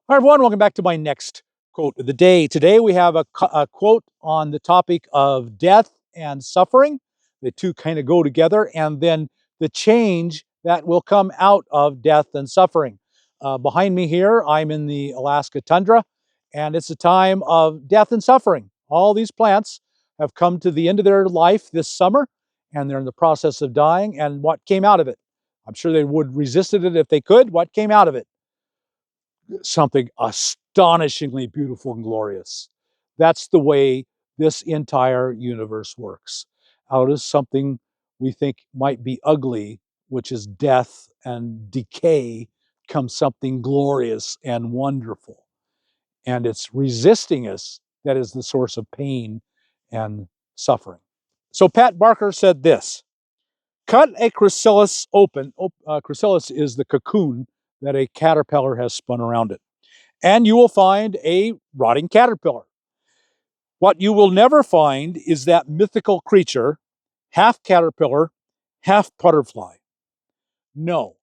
Hi, everyone. Welcome back to my next quote of the day. Today, we have a quote on the topic of death and suffering. The two kind of go together, and then the change that will come out of death and suffering. Behind me here, I'm in the Alaska tundra, and it's a time of death and suffering. All these plants have come to the end of their life this summer, and they're in the process of dying. And what came out of it? I'm sure they would resisted it if they could. What came out of it? Something astonishingly beautiful and glorious. That's the way this entire universe works. Out of something we think might be ugly, which is death and decay, comes something glorious and wonderful. And it's resisting us that is the source of pain and suffering. So Pat Barker said this: cut a chrysalis open. Chrysalis is the cocoon that a caterpillar has spun around it, and you will find a rotting caterpillar. What you will never find is that mythical creature, half caterpillar, half butterfly. No,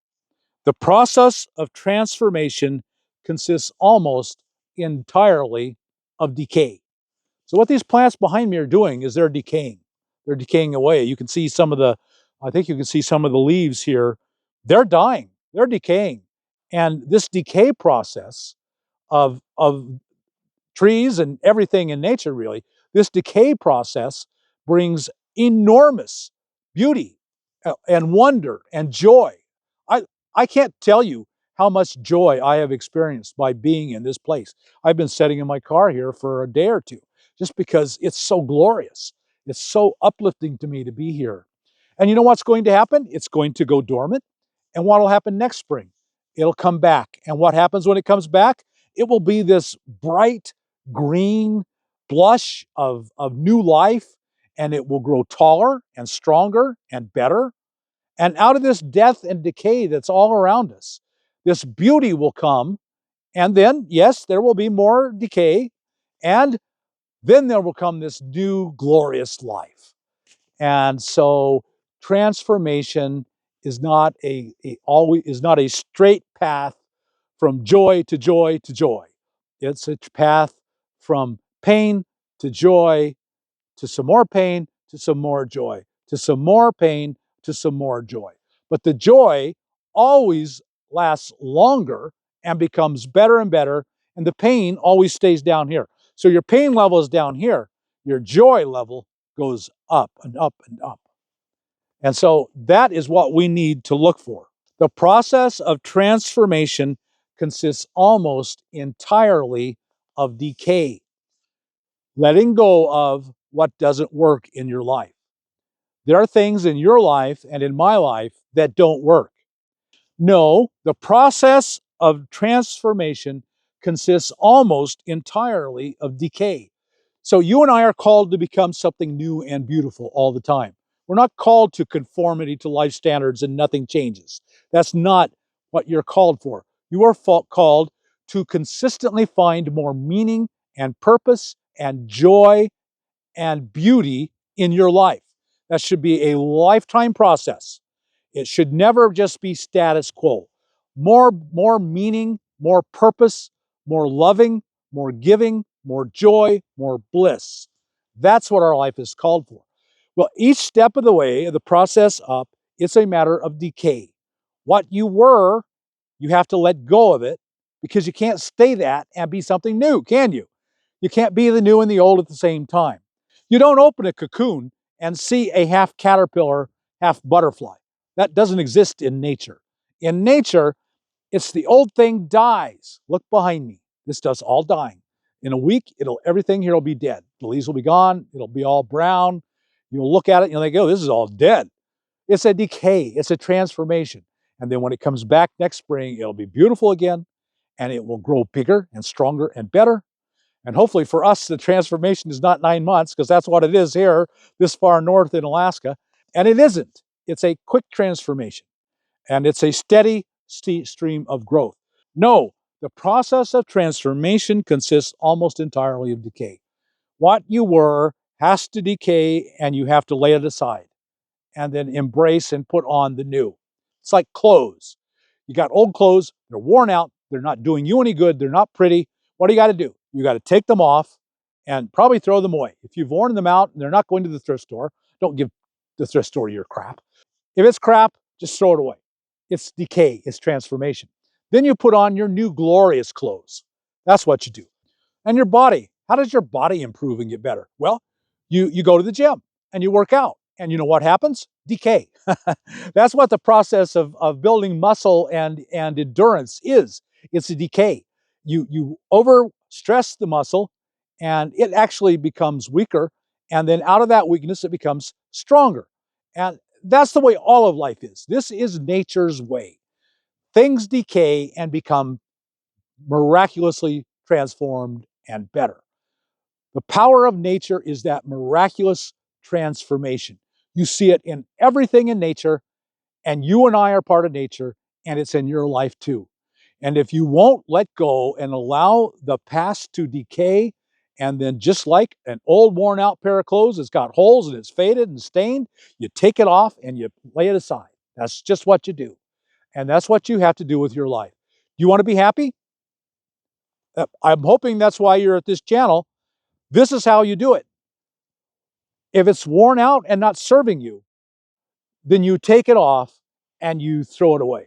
the process of transformation consists almost entirely of decay. So what these plants behind me are doing is they're decaying. They're decaying away. You can see some of the, I think you can see some of the leaves here. They're dying. They're decaying. And this decay process of trees and everything in nature, really, this decay process brings enormous beauty and wonder and joy. I, I can't tell you how much joy I have experienced by being in this place. I've been sitting in my car here for a day or two just because it's so glorious. It's so uplifting to me to be here. And you know what's going to happen? It's going to go dormant. And what will happen next spring? It'll come back. And what happens when it comes back? It will be this bright green blush of new life, and it will grow taller and stronger and better. And out of this death and decay that's all around us, this beauty will come. And then, yes, there will be more decay. And then there will come this new glorious life. And so transformation is not a straight path from joy to joy to joy. It's a path from pain to joy, to some more pain, to some more joy, to some more pain, to some more joy. But the joy always lasts longer and becomes better and better, and the pain always stays down here. So your pain level is down here, your joy level goes up and up and up. And so that is what we need to look for. The process of transformation consists almost entirely of decay, letting go of what doesn't work in your life. There are things in your life and in my life that don't work. No, the process of transformation consists almost entirely of decay. So you and I are called to become something new and beautiful all the time. We're not called to conformity to life standards and nothing changes. That's not what you're called for. You are called to consistently find more meaning and purpose and joy and beauty in your life. That should be a lifetime process. It should never just be status quo. More meaning, more purpose, more loving, more giving, more joy, more bliss. That's what our life is called for. Well, each step of the way, the process up, it's a matter of decay. What you were, you have to let go of it because you can't stay that and be something new, can you? You can't be the new and the old at the same time. You don't open a cocoon and see a half caterpillar, half butterfly. That doesn't exist in nature. In nature, it's the old thing dies. Look behind me. This does all dying. In a week, everything here will be dead. The leaves will be gone. It'll be all brown. You'll look at it and you'll think, oh, this is all dead. It's a decay. It's a transformation. And then when it comes back next spring, it'll be beautiful again, and it will grow bigger and stronger and better. And hopefully for us, the transformation is not 9 months, because that's what it is here, this far north in Alaska. And it isn't. It's a quick transformation. And it's a steady stream of growth. No, the process of transformation consists almost entirely of decay. What you were has to decay, and you have to lay it aside and then embrace and put on the new. It's like clothes. You got old clothes, they're worn out, they're not doing you any good, they're not pretty. What do you got to do? You got to take them off and probably throw them away. If you've worn them out and they're not going to the thrift store, don't give the thrift store your crap. If it's crap, just throw it away. It's decay, it's transformation. Then you put on your new glorious clothes. That's what you do. And your body, how does your body improve and get better? Well, you go to the gym and you work out. And you know what happens? Decay. That's what the process of building muscle and endurance is. It's a decay. You overstress the muscle and it actually becomes weaker. And then out of that weakness, it becomes stronger. And that's the way all of life is. This is nature's way. Things decay and become miraculously transformed and better. The power of nature is that miraculous transformation. You see it in everything in nature, and you and I are part of nature, and it's in your life too. And if you won't let go and allow the past to decay, and then just like an old worn out pair of clothes, it's got holes and it's faded and stained, you take it off and you lay it aside. That's just what you do. And that's what you have to do with your life. You want to be happy? I'm hoping that's why you're at this channel. This is how you do it. If it's worn out and not serving you, then you take it off and you throw it away.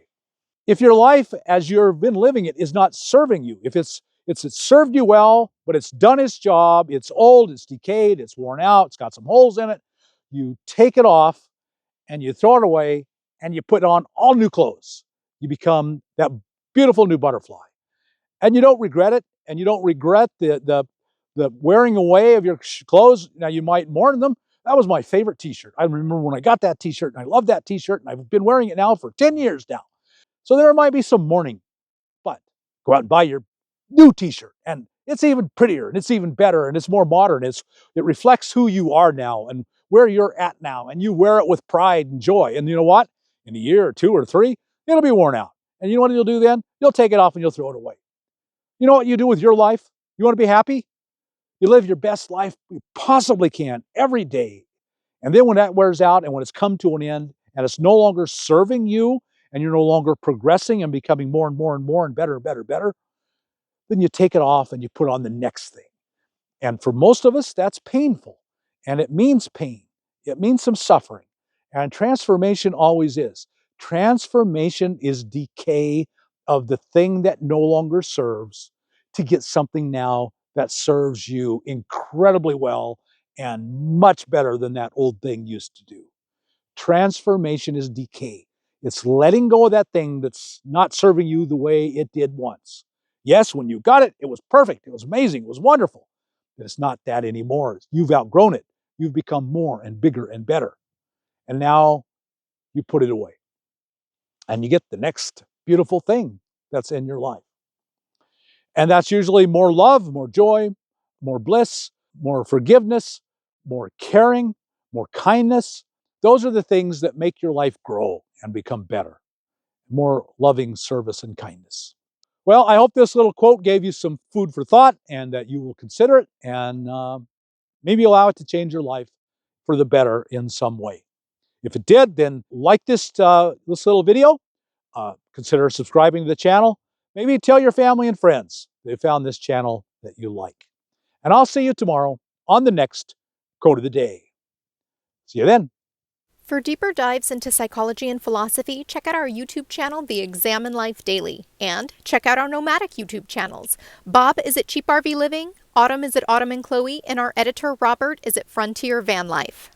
If your life as you've been living it is not serving you, if it's served you well, but it's done its job, it's old, it's decayed, it's worn out, it's got some holes in it, you take it off and you throw it away and you put on all new clothes. You become that beautiful new butterfly. And you don't regret it, and you don't regret the wearing away of your clothes. Now, you might mourn them. That was my favorite t-shirt. I remember when I got that t-shirt, and I love that t-shirt, and I've been wearing it now for 10 years now. So there might be some mourning, but go out and buy your new t-shirt, and it's even prettier, and it's even better, and it's more modern. It reflects who you are now and where you're at now, and you wear it with pride and joy. And you know what? In a year or two or three, it'll be worn out. And you know what you'll do then? You'll take it off and you'll throw it away. You know what you do with your life? You want to be happy? You live your best life you possibly can every day. And then when that wears out and when it's come to an end and it's no longer serving you and you're no longer progressing and becoming more and more and more and better and better and better, then you take it off and you put on the next thing. And for most of us, that's painful. And it means pain. It means some suffering. And transformation always is. Transformation is decay of the thing that no longer serves to get something now that serves you incredibly well and much better than that old thing used to do. Transformation is decay. It's letting go of that thing that's not serving you the way it did once. Yes, when you got it, it was perfect. It was amazing. It was wonderful. But it's not that anymore. You've outgrown it. You've become more and bigger and better. And now you put it away. And you get the next beautiful thing that's in your life. And that's usually more love, more joy, more bliss, more forgiveness, more caring, more kindness. Those are the things that make your life grow and become better. More loving service and kindness. Well, I hope this little quote gave you some food for thought and that you will consider it and maybe allow it to change your life for the better in some way. If it did, then like this little video. Consider subscribing to the channel. Maybe tell your family and friends they found this channel that you like. And I'll see you tomorrow on the next Quote of the Day. See you then. For deeper dives into psychology and philosophy, check out our YouTube channel, The Examine Life Daily, and check out our Nomadic YouTube channels. Bob is at CheapRVLiving, Autumn is at Autumn and Chloe, and our editor Robert is at Frontier Van Life.